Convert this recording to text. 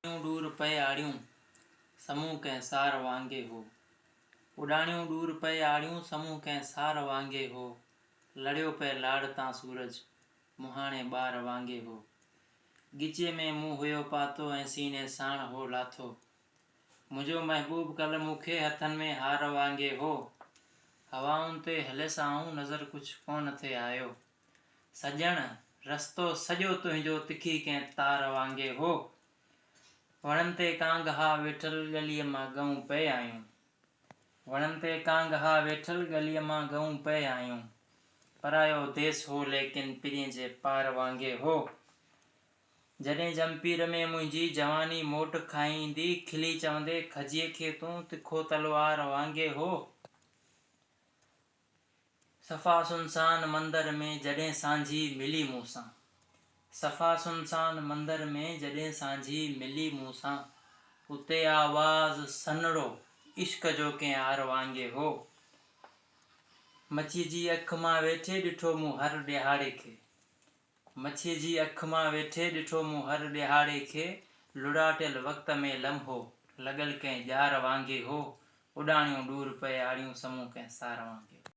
दूर पे आड़ियूं समूह कंहिं सार वांगे हो। उॾाणियूं दूर पे आड़ियूं समूह कंहिं सार वांगे हो। लड़ियो पे लाड़ तां सूरज मुहाणे ॿार वांगे हो। गिचे में मूं हुयो पातो ऐं सीने साण हो लाथो। मुंहिंजो महबूब कल मूंखे हथनि में हार वांगे हो। हवाउनि ते हलियसि आऊं नज़र कुझु कोन थे आयो। सॼण रस्तो सॼो तुंहिंजो तिखी कंहिं तार वांगे हो। वणनि ते कांग हा वेठल गलीअ मां गऊं पे आहियूं। वणनि ते कांग हा वेठल गलीअ मां गऊं पे आहियूं। परायो देस हो लेकिन पिरीअ जे पार वांगे हो। जॾहिं जमपीर में मुंहिंजी जवानी मोट खाईंदी खिली चवंदे खजीअ खे तूं तिखो तलवार वांगे हो। सफ़ा सुनसान मंदर में जॾहिं सांझी मिली मूंसां। सफ़ा सुनसान मंदर में जॾहिं सांझी मिली मूंसां। उते आवाज़ सन्हड़ो इश्क जो कंहिं आर वांगे हो। मच्छी जी अख मां वेठे ॾिठो मूं हर ॾिहाड़े खे। मच्छी जी अख मां वेठे ॾिठो मूं हर ॾिहाड़े खे। लुॾाटियल वक़्त में लम्हो लॻल कंहिं ॼार वांगे हो। उॾाणियूं दूर पे आड़ियूं समूह कंहिं सार वांगे हो।